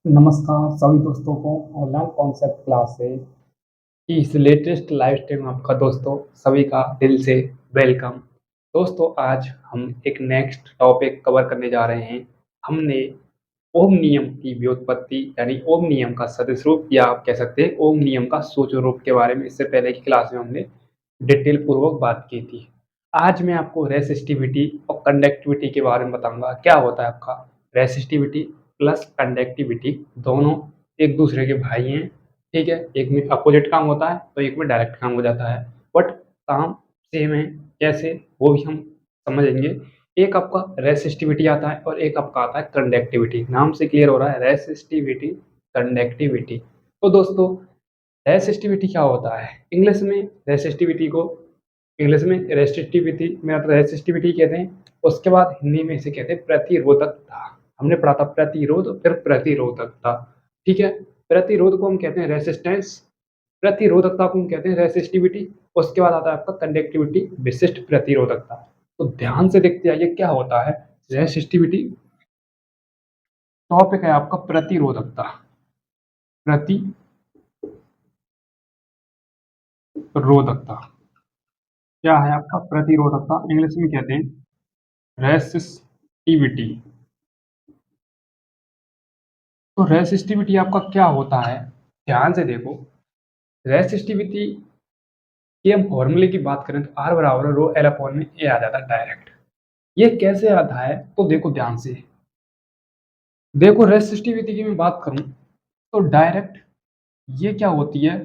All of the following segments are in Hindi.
नमस्कार सभी दोस्तों को ऑनलाइन कॉन्सेप्ट क्लासेस की इस लेटेस्ट लाइव स्ट्रीम में आपका दोस्तों सभी का दिल से वेलकम। दोस्तों आज हम एक नेक्स्ट टॉपिक कवर करने जा रहे हैं। हमने ओम नियम की व्युत्पत्ति यानी ओम नियम का सदिश रूप या आप कह सकते हैं ओम नियम का सूचक रूप के बारे में इससे पहले की क्लास में हमने डिटेल पूर्वक बात की थी। आज मैं आपको रेसिस्टिविटी और कंडक्टिविटी के बारे में बताऊंगा। क्या होता है आपका रेसिस्टिविटी प्लस कंडक्टिविटी, दोनों एक दूसरे के भाई हैं, ठीक है। एक में अपोजिट काम होता है तो एक में डायरेक्ट काम हो जाता है, बट काम सेम है। कैसे वो भी हम समझेंगे। एक आपका रेसिस्टिविटी आता है और एक आपका आता है कंडक्टिविटी। नाम से क्लियर हो रहा है, रेसिस्टिविटी कंडक्टिविटी। तो दोस्तों रेसिस्टिविटी क्या होता है? इंग्लिश में रेसिस्टिविटी को इंग्लिश में रेसिस्टिविटी में मतलब रेसिस्टिविटी कहते हैं। उसके बाद हिंदी में इसे कहते हैं प्रतिरोधकता। हमने पढ़ा था प्रतिरोध फिर प्रतिरोधकता, ठीक है। प्रतिरोध को हम कहते हैं रेसिस्टेंस, प्रतिरोधकता को हम कहते हैं रेसिस्टिविटी। उसके बाद आता है आपका कंडक्टिविटी, विशिष्ट प्रतिरोधकता। तो ध्यान से देखते आइए क्या होता है रेसिस्टिविटी। टॉपिक है आपका प्रतिरोधकता। प्रतिरोधकता क्या है आपका? प्रतिरोधकता इंग्लिश में कहते हैं रेसिस्टिविटी। तो रेसिस्टिविटी आपका क्या होता है? ध्यान से देखो। रेसिस्टिविटी की हम फॉर्मूले की बात करें तो R बराबर रो एल अपॉन में ए आ जाता है डायरेक्ट। ये कैसे आता है तो देखो ध्यान से। देखो रेसिस्टिविटी की मैं बात करूं तो डायरेक्ट ये क्या होती है,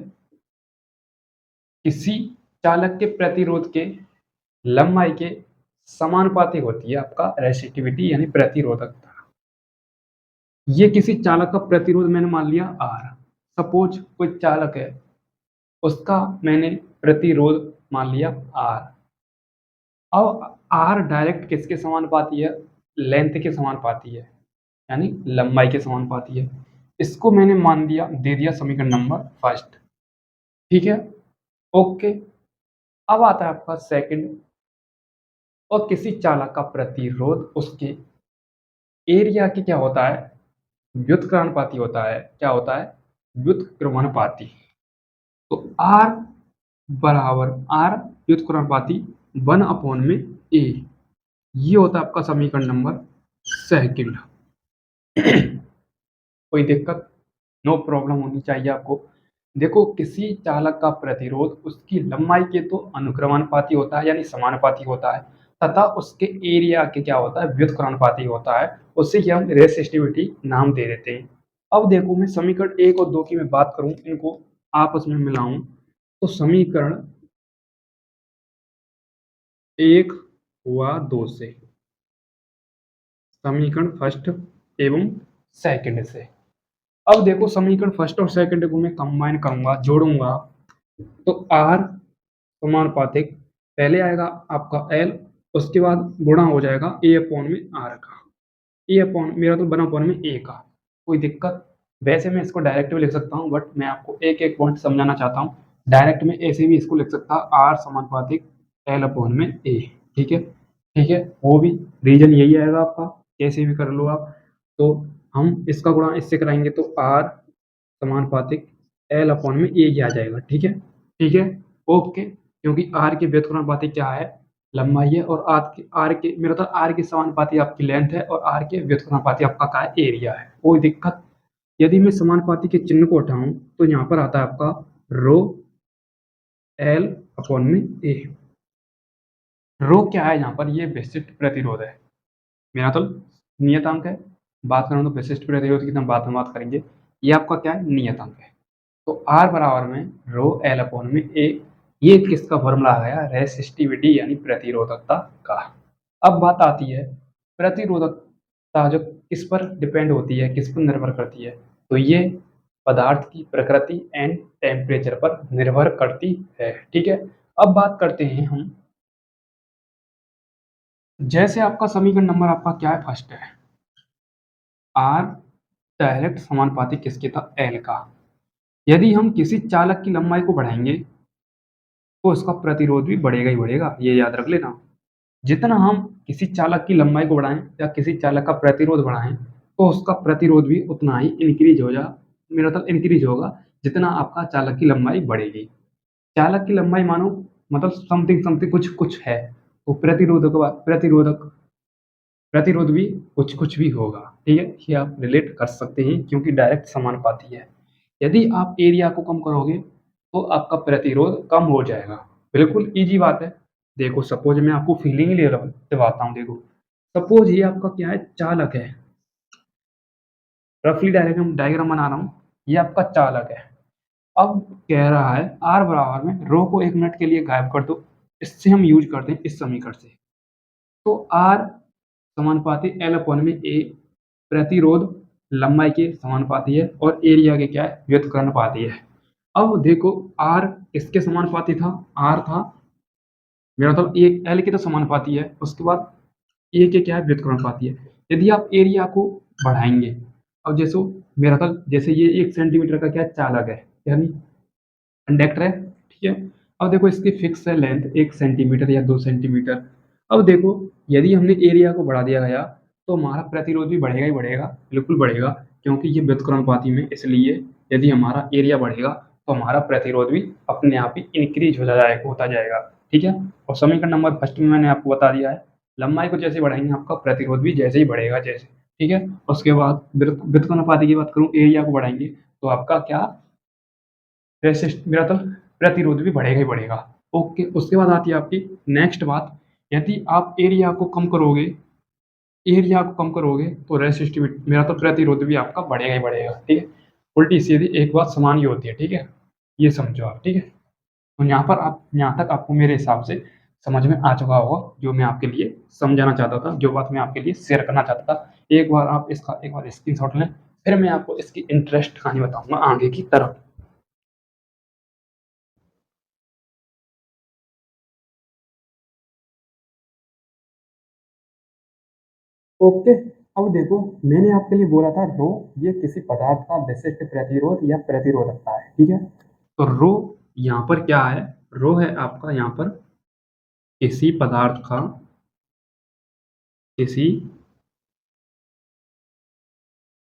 किसी चालक के प्रतिरोध के लंबाई के समानुपाती होती है आपका रेसिस्टिविटी यानी प्रतिरोधकता। ये किसी चालक का प्रतिरोध मैंने मान लिया R। सपोज कोई चालक है, उसका मैंने प्रतिरोध मान लिया R। अब R डायरेक्ट किसके समानुपाती है? लेंथ के समानुपाती है यानी लंबाई के समानुपाती है। इसको मैंने मान दिया, दे दिया समीकरण नंबर फर्स्ट, ठीक है। ओके, अब आता है आपका सेकंड। और किसी चालक का प्रतिरोध उसके एरिया की क्या होता है? व्युत्क्रमानुपाती होता है। क्या होता है? व्युत्क्रमानुपाती। तो R बराबर R व्युत्क्रमानुपाती 1 में A, ये होता है आपका समीकरण नंबर सेकंड। कोई दिक्कत? नो प्रॉब्लम होनी चाहिए आपको। देखो किसी चालक का प्रतिरोध उसकी लंबाई के तो अनुक्रमानुपाती होता है यानी समानुपाती होता है, तथा उसके एरिया के क्या होता है? व्युत्क्रमानुपाती होता है। उससे ही हम रेसिस्टिविटी नाम दे देते हैं। अब देखो मैं समीकरण 1 और 2 की मैं बात करूं, इनको आपस में मिलाऊं तो समीकरण 1 हुआ 2 से, समीकरण फर्स्ट एवं सेकंड से। अब देखो समीकरण फर्स्ट और सेकंड को मैं कंबाइन करूंगा, जोड़ूंगा, तो R समानुपातिक पहले आएगा आपका L, उसके बाद गुणा हो जाएगा A अपॉन में R का। A अपॉन मेरा तो बना अपॉन में A का। कोई दिक्कत? वैसे मैं इसको डायरेक्ट भी लिख सकता हूँ, बट मैं आपको एक एक पॉइंट समझाना चाहता हूँ। डायरेक्ट में ऐसे भी इसको लिख सकता R समानुपातिक L अपॉन में A, ठीक है। ठीक है, वो भी रीजन यही आएगा आपका, कैसे भी कर लो आप। तो हम इसका गुणा इससे कराएंगे तो R समानुपातिक L अपॉन में A ही आ जाएगा, ठीक है। ठीक है, ओके। क्योंकि R के व्युत्क्रमानुपाती क्या है? लंबाई है, और आर के मेरा तो आर के समानुपाती आपकी लेंथ है, और आर के व्युत्क्रमानुपाती आपका क्या है? एरिया है। कोई दिक्कत? यदि मैं समानुपाती के चिन्ह को हटाऊं तो यहाँ पर आता है आपका रो एल अपॉन में ए। रो क्या है यहाँ पर? ये विशिष्ट प्रतिरोध है, मेरा तो नियतांक है। बात करूँ तो विशिष्ट प्रतिरोध की बात करेंगे। ये आपका क्या है? नियतांक है। तो R बराबर में रो एल अपॉन में ए, ये किसका फॉर्मूला आ गया? रेसिस्टिविटी यानी प्रतिरोधकता का। अब बात आती है प्रतिरोधकता जो किस पर डिपेंड होती है, किस पर निर्भर करती है? तो ये पदार्थ की प्रकृति एंड टेम्परेचर पर निर्भर करती है, ठीक है। अब बात करते हैं हम, जैसे आपका समीकरण नंबर आपका क्या है? फर्स्ट है R डायरेक्ट समानुपाती किसके था? L का। यदि हम किसी चालक की लंबाई को बढ़ाएंगे तो उसका प्रतिरोध भी बढ़ेगा ही बढ़ेगा, ये याद रख लेना। जितना हम किसी चालक की लंबाई को बढ़ाएं या किसी चालक का प्रतिरोध बढ़ाएं, तो उसका प्रतिरोध भी उतना ही इंक्रीज हो जा मेरा मतलब इंक्रीज होगा जितना आपका चालक की लंबाई बढ़ेगी। चालक की लंबाई मानो मतलब समथिंग समथिंग कुछ कुछ है, तो प्रतिरोध भी कुछ कुछ भी होगा। ठीक है, ये आप रिलेट कर सकते हैं क्योंकि डायरेक्ट समानुपाती है। यदि आप एरिया को कम करोगे तो आपका प्रतिरोध कम हो जाएगा। बिल्कुल इजी बात है। देखो सपोज मैं आपको फीलिंग ले दिवाता हूँ। देखो सपोज ये आपका क्या है, चालक है। रफली डायग्राम डायग्राम बना रहा हूँ। ये आपका चालक है। अब कह रहा है आर बराबर में रो को 1 मिनट के लिए गायब कर दो। इससे हम यूज करते हैं इस समीकरण से। तो आर समानुपाती एल अपॉन में ए प्रतिरोध लंबाई के समानुपाती है और एरिया के क्या है, व्युत्क्रमानुपाती है। अब देखो आर किसके समानुपाती था, आर था मेरा मतलब एक एल के तो समानुपाती है, उसके बाद ए के क्या है, व्युत्क्रमानुपाती है। यदि आप एरिया को बढ़ाएंगे, अब जैसे मेरा मतलब जैसे ये 1 सेंटीमीटर का क्या चालक है यानी कंडक्टर है। ठीक है, अब देखो इसकी फिक्स है लेंथ 1 सेंटीमीटर या 2 सेंटीमीटर। अब देखो यदि हमने एरिया को बढ़ा दिया गया तो हमारा प्रतिरोध भी बढ़ेगा ही बढ़ेगा, बिल्कुल बढ़ेगा, क्योंकि ये व्युत्क्रमानुपाती में। इसलिए यदि हमारा एरिया बढ़ेगा तो हमारा प्रतिरोध भी अपने आप ही इंक्रीज होता जाएगा। ठीक है, और समीकरण नंबर फर्स्ट में मैंने आपको बता दिया है, लंबाई को जैसे बढ़ाएंगे आपका प्रतिरोध भी जैसे ही बढ़ेगा जैसे। ठीक है, उसके बाद व्युत्क्रमानुपाती की बात करूं, एरिया को बढ़ाएंगे तो आपका क्या रेसिस्ट मेरा तो प्रतिरोध भी बढ़ेगा ही बढ़ेगा। ओके, उसके बाद आती है आपकी नेक्स्ट बात। यदि आप एरिया को कम करोगे तो रेसिस्टिविटी मेरा तो प्रतिरोध भी आपका बढ़ेगा ही बढ़ेगा। ठीक है, उल्टी सीधी एक बात समान ही होती है। ठीक है, ये समझो आप। ठीक है, तो यहाँ तक आपको मेरे हिसाब से समझ में आ चुका होगा जो मैं आपके लिए समझाना चाहता था, जो बात मैं आपके लिए शेयर करना चाहता था। एक बार आप इसका एक बार स्क्रीनशॉट लें, फिर मैं आपको इसकी इंटरेस्ट कहानी बताऊंगा आगे की तरफ। ओके, अब देखो मैंने आपके लिए बोला था रो ये किसी पदार्थ का विशिष्ट प्रतिरोध या प्रतिरोधकता है। ठीक है, तो रो यहाँ पर क्या है, रो है आपका यहाँ पर किसी पदार्थ का किसी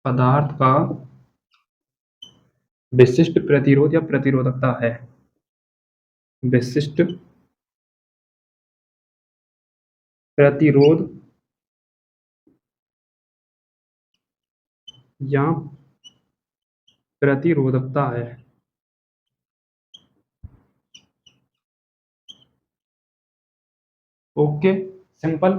पदार्थ का विशिष्ट प्रतिरोध या प्रतिरोधकता है। विशिष्ट प्रतिरोध या प्रतिरोधकता है। Okay, simple.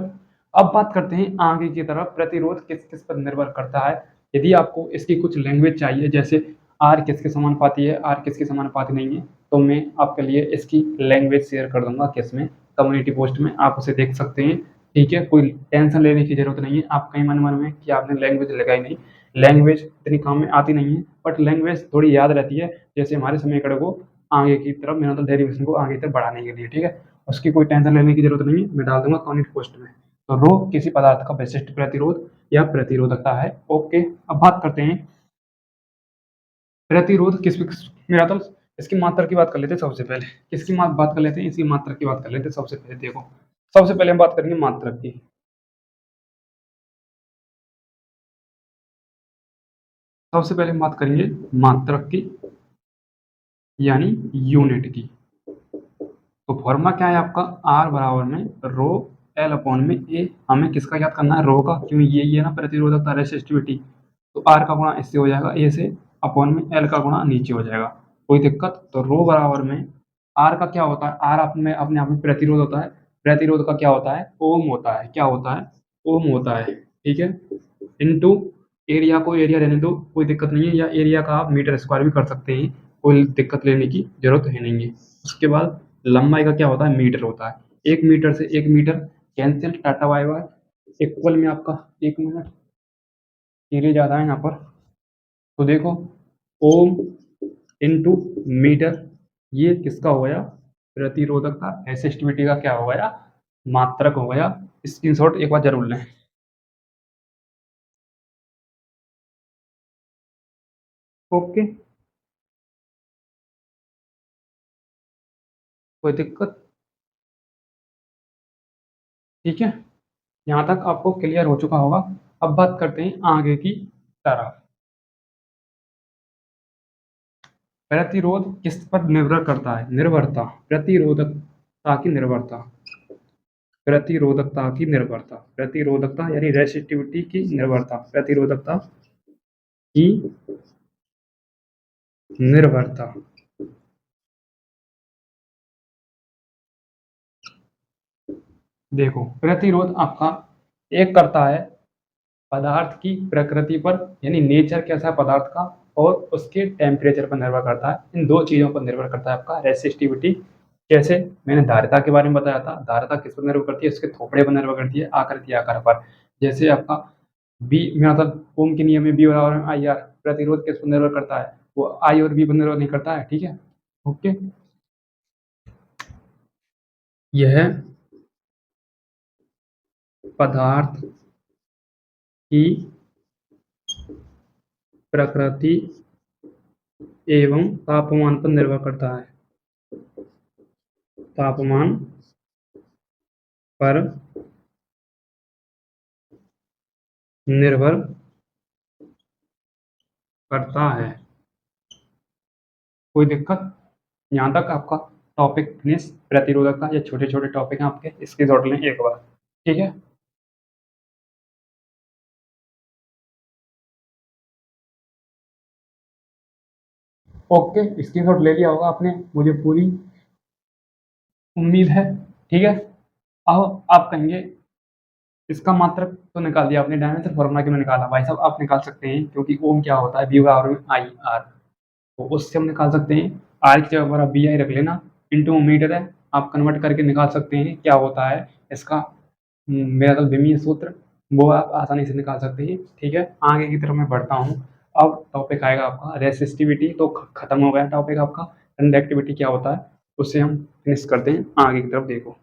अब बात करते हैं आगे की तरफ, प्रतिरोध किस किस पर निर्भर करता है। यदि आपको इसकी कुछ लैंग्वेज चाहिए, जैसे आर किसके समानुपाती है, आर किसके समानुपाती नहीं है, तो मैं आपके लिए इसकी लैंग्वेज शेयर कर दूंगा किसमें, कम्युनिटी पोस्ट में, आप उसे देख सकते हैं। ठीक है, कोई टेंशन लेने की जरूरत नहीं है। आप कहीं मन मन में कि आपने लैंग्वेज लगाई नहीं, लैंग्वेज इतनी काम में आती नहीं है, बट लैंग्वेज थोड़ी याद रहती है, जैसे हमारे समीकरण को आगे की तरफ मेरा मतलब डेरिवेशन को आगे की तरफ बढ़ाने के लिए। ठीक है, उसकी कोई टेंशन लेने की जरूरत नहीं है, मैं डाल दूंगा कम्युनिटी पोस्ट में। तो रो किसी पदार्थ का विशिष्ट प्रतिरोध या प्रतिरोधकता है। ओके, अब बात करते हैं प्रतिरोध मेरा तो इसकी मात्रा की बात कर लेते हैं सबसे पहले। किसकी बात कर लेते हैं, इसकी मात्रा की बात कर लेते हैं सबसे पहले। देखो सबसे पहले हम बात करेंगे मात्रक की। सबसे पहले हम बात करेंगे मात्रक की यानी यूनिट की। तो फॉर्मूला क्या है आपका, आर बराबर में रो एल अपॉन में ए। हमें किसका याद करना है, रो का, क्यों ये है ना प्रतिरोधकता रेसिस्टिविटी। तो आर का गुणा इससे हो जाएगा ए से, अपॉन में एल का गुणा नीचे हो जाएगा, कोई दिक्कत। तो रो बराबर में आर का क्या होता है, आर अपने अपने आप में प्रतिरोध होता है। प्रतिरोध का क्या होता है, ओम होता है। क्या होता है, ओम होता है। ठीक है, इनटू एरिया को एरिया रहने दो, कोई दिक्कत नहीं है, या एरिया का आप मीटर स्क्वायर भी कर सकते हैं, कोई दिक्कत लेने की जरूरत है नहीं है। उसके बाद लंबाई का क्या होता है, मीटर होता है। 1 मीटर से 1 metre cancel, tata bye bye. Equal में आपका 1 मिनट सीरीज ज़्यादा है यहाँ पर। तो देखो ओम इंटू मीटर, ये किसका हो गया, प्रतिरोधकता रेसिस्टिविटी का क्या हो गया, मात्रक हो गया। स्क्रीनशॉट एक बार जरूर लें। ओके, कोई दिक्कत, ठीक है, यहाँ तक आपको क्लियर हो चुका होगा। अब बात करते हैं आगे की तरफ। प्रतिरोध किस पर निर्भर करता है? निर्भरता, प्रतिरोधकता की निर्भरता, प्रतिरोधकता की निर्भरता, प्रतिरोधकता यानी रेसिस्टिविटी की निर्भरता, प्रतिरोधकता की निर्भरता। देखो, प्रतिरोध आपका एक करता है पदार्थ की प्रकृति पर, यानी नेचर कैसा है पदार्थ का, और उसके टेम्परेचर पर निर्भर करता है। इन दो चीज़ों पर निर्भर करता है आपका रेसिस्टिविटी। जैसे मैंने धारिता के बारे में बताया था, धारिता किस पर निर्भर करती है? उसके थोपड़े पर निर्भर करती है, आकृति आकार पर। जैसे आपका बी मतलब ओम के नियम में बी बराबर आई आर, प्रतिरोध किस पर निर्भर करता है? वो आई और बी पर निर्भर नहीं करता है, ठीक है। ओके, यह पदार्थ की प्रकृति एवं तापमान पर निर्भर करता है, तापमान पर निर्भर करता है। कोई दिक्कत? यहाँ तक आपका टॉपिक फिनिश प्रतिरोधक का। ये छोटे छोटे टॉपिक हैं आपके, इसकी नोट लें एक बार, ठीक है। ओके, इसकी नोट ले लिया होगा आपने, मुझे पूरी उम्मीद है, ठीक है। अब आप कहेंगे इसका मात्रक तो निकाल दिया आपने, डायमेंशन फॉर्मूला क्यों निकाला? भाई साहब आप निकाल सकते हैं, क्योंकि ओम क्या होता है? बी बराबर में आई आर, तो उससे हम निकाल सकते हैं। आर की जगह पर आप बी आई रख लेना, इंटू मीटर है, आप कन्वर्ट करके निकाल सकते हैं क्या होता है इसका मेरा तो विमीय सूत्र, वो आप आसानी से निकाल सकते हैं, ठीक है। आगे की तरफ मैं बढ़ता हूँ। अब टॉपिक आएगा आपका रेसिस्टिविटी, तो खत्म हो गया टॉपिक आपका। कंडक्टिविटी क्या होता है उससे हम फिनिश करते हैं, आगे की तरफ देखो।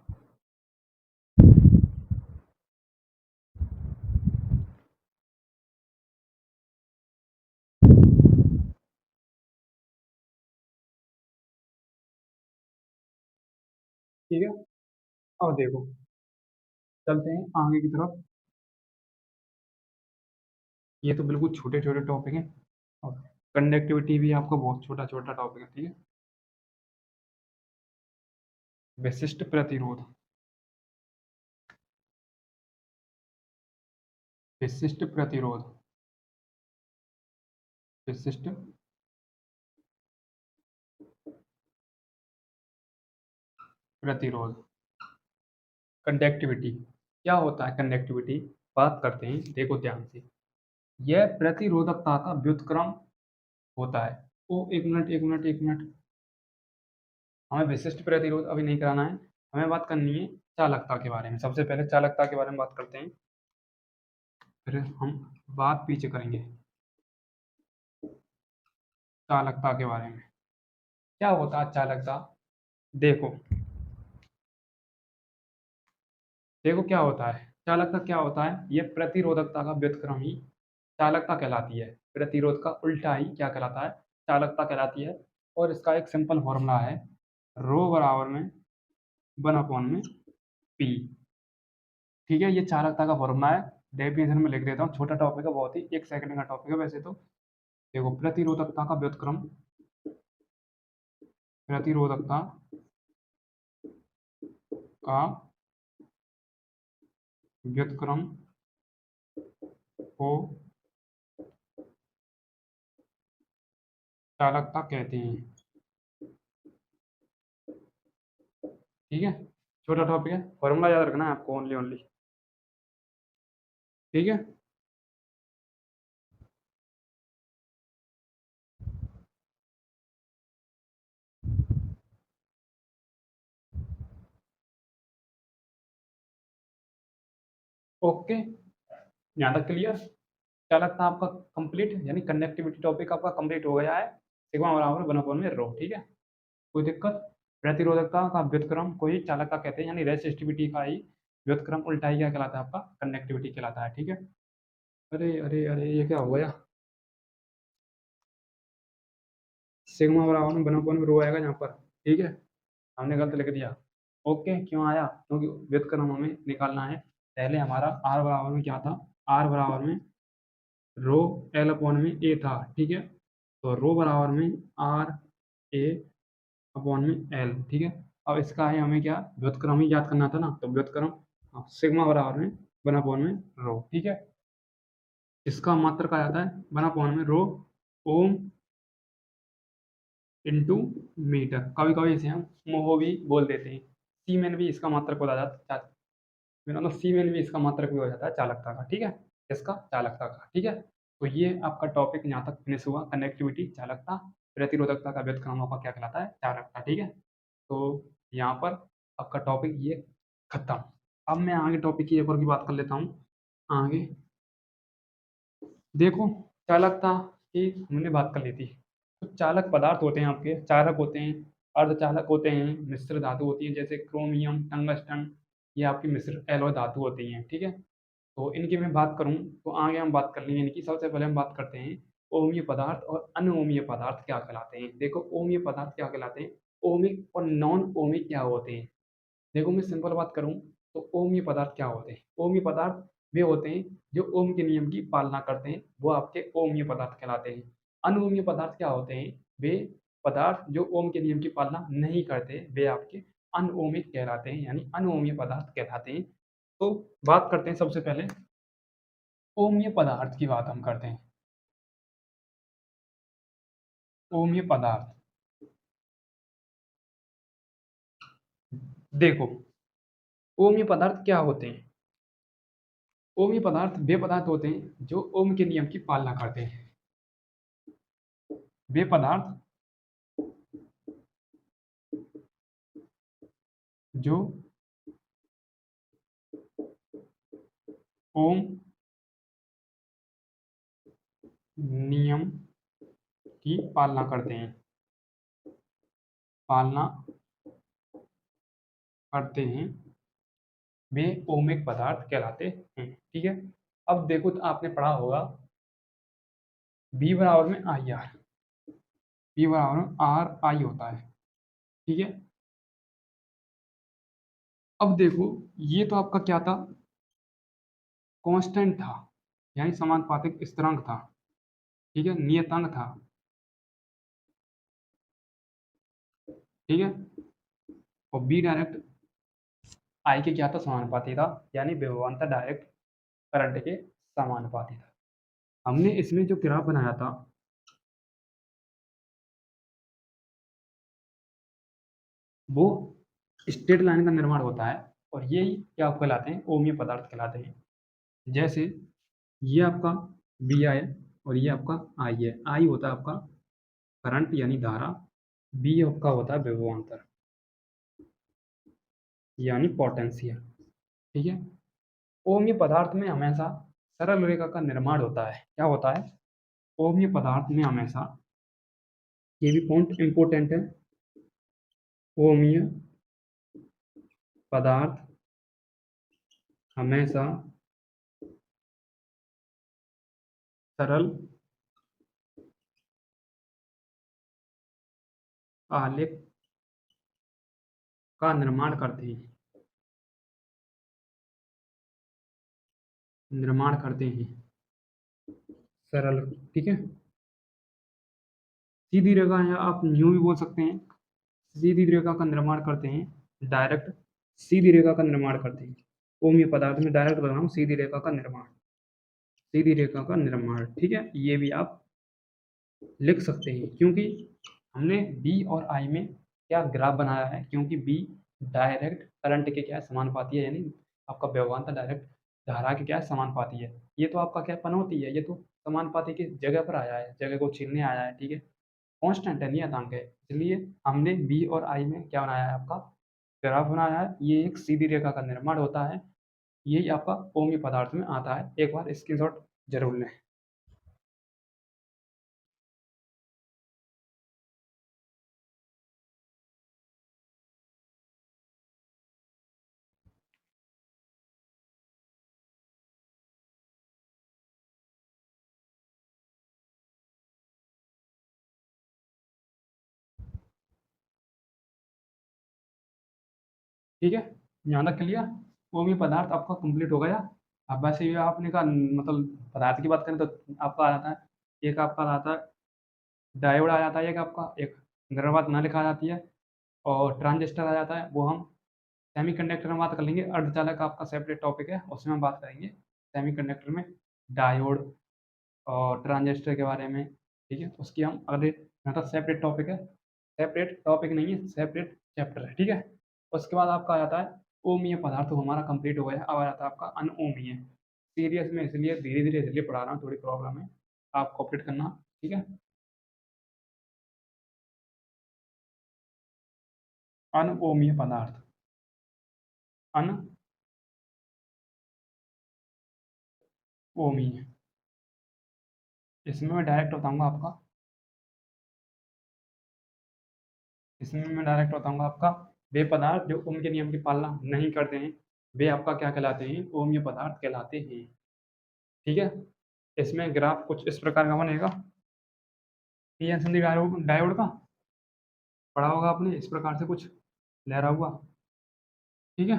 ठीक है, अब देखो, चलते हैं आगे की तरफ। ये तो बिल्कुल छोटे छोटे टॉपिक हैं, और कंडक्टिविटी भी आपका बहुत छोटा छोटा टॉपिक है, ठीक है। विशिष्ट प्रतिरोध, विशिष्ट प्रतिरोध, विशिष्ट प्रतिरोध, कंडक्टिविटी क्या होता है? कंडक्टिविटी बात करते हैं, देखो ध्यान से। यह प्रतिरोधकता का व्युत्क्रम होता है। ओ एक मिनट एक मिनट एक मिनट, हमें विशिष्ट प्रतिरोध अभी नहीं कराना है, हमें बात करनी है चालकता के बारे में। सबसे पहले चालकता के बारे में बात करते हैं, फिर हम बात पीछे करेंगे चालकता के बारे में। क्या होता है चालकता? देखो, देखो क्या होता है चालकता, क्या होता है? ये प्रतिरोधकता का व्युत्क्रम ही चालकता कहलाती है। प्रतिरोध का उल्टा ही क्या कहलाता है? चालकता कहलाती है। और इसका एक सिंपल फॉर्मूला है, रो बराबर में 1 अपॉन में पी, ठीक है। ये चालकता का फॉर्मूला है, डेफिनेशन में लिख देता हूँ, छोटा टॉपिक है बहुत ही, 1 सेकंड का टॉपिक है वैसे तो। देखो, प्रतिरोधकता का व्युत्क्रम, प्रतिरोधकता का व्युत्क्रम को चालकता कहते हैं, ठीक है। छोटा टॉपिक है, फॉर्मूला याद रखना है आपको, ओनली ओनली, ठीक है। ओके, यहाँ तक क्लियर? चालकता आपका कंप्लीट, यानी कंडक्टिविटी टॉपिक आपका कंप्लीट हो गया है। सिग्मा बराबर 1 अपॉन में रो, ठीक है। कोई दिक्कत? प्रतिरोधकता का व्युत्क्रम को ही चालकता कहते हैं, यानी रेसिस्टिविटी का ही व्युत्क्रम उल्टा ही क्या कहलाता है? आपका कंडक्टिविटी कहलाता है, ठीक है। अरे अरे अरे, ये क्या हो गया? सिग्मा बराबर में 1 अपॉन में रो आएगा यहाँ पर, ठीक है। हमने गलत लिख दिया। ओके, क्यों आया? क्योंकि व्युत्क्रम हमें निकालना है। पहले हमारा आर बराबर में क्या था? आर बराबर में रो एल अपॉन में ए था, ठीक है। तो रो बराबर में आर ए अपॉन में एल, ठीक है। अब इसका है हमें क्या व्युत्क्रम ही याद करना था ना, तो व्युत्क्रम सिग्मा बराबर में वन अपॉन में रो, ठीक है। इसका मात्रक आ जाता है वन अपॉन में रो ओम इंटू मीटर। कभी कभी इसे हम मोहो भी बोल देते हैं। सीमेन भी इसका मात्रक हो जाता है, मतलब सीमेन भी इसका मात्रक भी हो जाता है चालकता का, ठीक है। इसका चालकता का, ठीक है। तो ये आपका टॉपिक यहाँ तक फिनिश हुआ, कनेक्टिविटी, चालकता, प्रतिरोधकता का व्युत्क्रम आपका क्या कहलाता है, चालकता, ठीक है। तो यहाँ पर आपका टॉपिक ये खत्म। अब मैं आगे टॉपिक की एक और की बात कर लेता हूँ। आगे देखो, चालकता की हमने बात कर ली थी। तो चालक पदार्थ होते हैं आपके, चालक होते हैं, अर्धचालक होते हैं, मिश्र धातु होती है जैसे क्रोमियम, टंगस्टन, ये आपकी मिश्र एलॉय धातु होती हैं, ठीक है। तो इनकी मैं बात करूं तो आगे हम बात कर लेंगे इनकी। सबसे पहले हम बात करते हैं ओमीय पदार्थ और अनओमीय पदार्थ क्या कहलाते हैं। देखो ओमीय पदार्थ क्या कहलाते हैं, ओमिक और नॉन ओमिक क्या होते हैं। देखो मैं सिंपल बात करूं तो ओमीय पदार्थ क्या होते हैं। ओमीय पदार्थ वे होते हैं जो ओम के नियम की पालना करते हैं, वो आपके ओमीय पदार्थ कहलाते हैं। अनओमीय पदार्थ क्या होते हैं, वे पदार्थ जो ओम के नियम की पालना नहीं करते, वे आपके अनओमिक कहलाते हैं, यानी अनओमीय पदार्थ कहलाते हैं। तो बात करते हैं सबसे पहले ओमीय पदार्थ की बात हम करते हैं। ओमीय पदार्थ, देखो ओमीय पदार्थ क्या होते हैं। ओमीय पदार्थ वे पदार्थ होते हैं जो ओम के नियम की पालना करते हैं। वे पदार्थ जो ओम नियम की पालना करते हैं, पालना करते हैं, वे ओमिक पदार्थ कहलाते हैं, ठीक है। अब देखो तो आपने पढ़ा होगा बी बराबर में आई आर, बी बराबर में आर आई होता है, ठीक है। अब देखो ये तो आपका क्या था, कांस्टेंट था, यानी समानुपातिक स्थिरांक था, ठीक है, नियतांक था, ठीक है। और बी डायरेक्ट आई के क्या था, समानुपाती था, यानी विभवांतर डायरेक्ट करंट के समानुपाती था। हमने इसमें जो ग्राफ बनाया था वो स्ट्रेट लाइन का निर्माण होता है, और ये क्या कहलाते हैं, ओमीय पदार्थ कहलाते हैं। जैसे ये आपका बी आई है और ये आपका आई है। आई होता है आपका करंट यानी धारा, बी आपका होता है विभवांतर यानी पोटेंशियल, ठीक है। ओमीय पदार्थ में हमेशा सरल रेखा का निर्माण होता है। क्या होता है, ओमीय पदार्थ में हमेशा, ये भी पॉइंट इंपोर्टेंट है, ओमीय पदार्थ हमेशा सरल आलेख का निर्माण करते हैं, निर्माण करते हैं, सरल, ठीक है। सीधी रेखा या आप न्यू भी बोल सकते हैं, सीधी रेखा का निर्माण करते हैं, डायरेक्ट सीधी रेखा का निर्माण करते हैं। ओमीय पदार्थ में डायरेक्ट बता रहा हूँ, सीधी रेखा का निर्माण, सीधी रेखा का निर्माण, ठीक है। ये भी आप लिख सकते हैं, क्योंकि हमने बी और आई में क्या ग्राफ बनाया है, क्योंकि बी डायरेक्ट करंट के क्या है, समानुपाती है, यानी आपका व्यवहार डायरेक्ट धारा के क्या है, समानुपाती है। ये तो आपका क्या पनौती है, ये तो समानुपाती की जगह पर आया है, जगह को छीनने आया है, ठीक है। कांस्टेंट है, नियतांक है, इसलिए हमने बी और आई में क्या बनाया है, आपका ग्राफ बनाया है। ये एक सीधी रेखा का निर्माण होता है, यही आपका ओमीय पदार्थ में आता है। एक बार स्क्रीनशॉट जरूर लें। ठीक है, यहाँ तक क्लियर, ओमीय पदार्थ आपका कंप्लीट हो गया। अब वैसे ही आपने कहा मतलब पदार्थ की बात करें तो आपका आ जाता है, एक आपका आ जाता है डायोड आ जाता है, एक आपका एक द्रव्यमान प्रणालिका आ जाती है, और ट्रांजिस्टर आ जाता है। वो हम सेमीकंडक्टर में बात कर लेंगे। अर्धचालक आपका सेपरेट टॉपिक है, उसमें हम बात करेंगे सेमीकंडक्टर में डायोड और ट्रांजिस्टर के बारे में। ठीक है, उसकी हम अगले मतलब सेपरेट टॉपिक है, सेपरेट टॉपिक नहीं है, सेपरेट चैप्टर है। ठीक है, उसके बाद आपका आ जाता है ओमीय पदार्थ। तो हमारा कंप्लीट हो गया है। अब आ जाता है आपका अनओमीय। सीरियस में इसलिए धीरे धीरे इसलिए पढ़ा रहा हूँ, थोड़ी प्रॉब्लम है, आप कॉपरेट करना। ठीक है, अनओमीय पदार्थ, अनओमीय। इसमें मैं डायरेक्ट बताऊंगा आपका, इसमें मैं डायरेक्ट बताऊंगा आपका, वे पदार्थ जो ओम के नियम की पालना नहीं करते हैं, वे आपका क्या कहलाते हैं, ओमीय पदार्थ कहलाते हैं। ठीक है, इसमें ग्राफ कुछ इस प्रकार का बनेगा। पी एन संधि डायोड डायोड का पढ़ा होगा आपने, इस प्रकार से कुछ लहरा हुआ। ठीक है,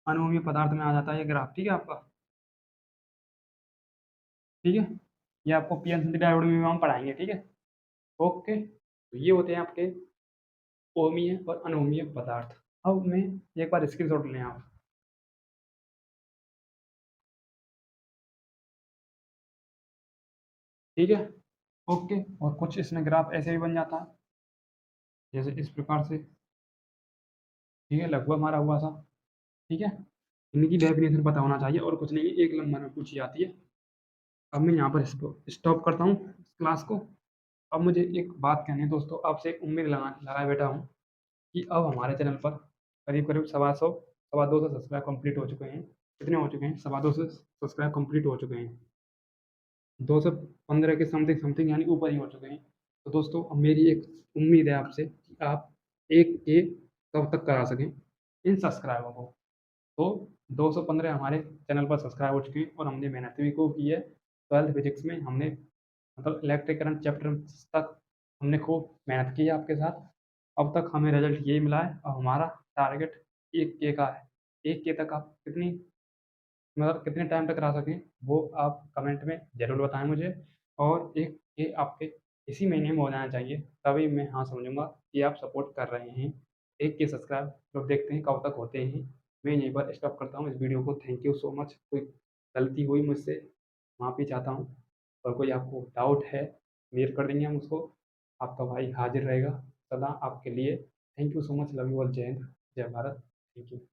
अनोमीय पदार्थ में आ जाता है ये ग्राफ। ठीक है आपका, ठीक है, ये आपको पी एन संधि डायोड में भी हम पढ़ाएंगे। ठीक है, ओके। तो ये होते हैं आपके ओमीय और अनोमीय पदार्थ। अब मैं एक बार स्क्रीनशॉट लें आप। ठीक है, ओके। और कुछ इसमें ग्राफ ऐसे भी बन जाता है, जैसे इस प्रकार से। ठीक है, लगभग हमारा हुआ था। ठीक है, इनकी डेफिनेशन पता होना चाहिए, और कुछ नहीं, एक नंबर में पूछी जाती है। अब मैं यहाँ पर इसको स्टॉप करता हूँ क्लास को। अब मुझे एक बात कहनी है दोस्तों, आपसे एक उम्मीद लगाए बैठा हूँ कि अब हमारे चैनल पर करीब करीब 250 सब्सक्राइब कंप्लीट हो चुके हैं। कितने हो चुके हैं, 250 सब्सक्राइब कंप्लीट हो चुके हैं। 215 के समथिंग समथिंग यानी ऊपर ही हो चुके हैं। तो दोस्तों अब मेरी एक उम्मीद है आपसे कि आप एक के कब तक करा सकें इन सब्सक्राइबों को। तो 215 हमारे चैनल पर सब्सक्राइब हो चुके हैं, और हमने मेहनत भी खूब की है। 12th फिजिक्स में हमने मतलब इलेक्ट्रिक करंट चैप्टर तक हमने खूब मेहनत की है आपके साथ। अब तक हमें रिजल्ट यही मिला है। अब हमारा टारगेट 1K का है। 1K तक आप कितनी मतलब कितने टाइम तक करा सकें, वो आप कमेंट में ज़रूर बताएं मुझे। और एक ये आपके इसी महीने में हो जाना चाहिए, तभी मैं हाँ समझूंगा कि आप सपोर्ट कर रहे हैं। 1K सब्सक्राइब तो देखते हैं कब तक होते हैं। मैं यहीं पर स्टॉप करता हूँ इस वीडियो को। Thank you so much. कोई गलती हुई मुझसे माफ़ी चाहता हूँ, और कोई आपको डाउट है क्लियर कर देंगे हम उसको। आपका भाई हाजिर रहेगा सदा आपके लिए। Thank you so much. Love you all. जय हिंद, जय भारत। Thank you.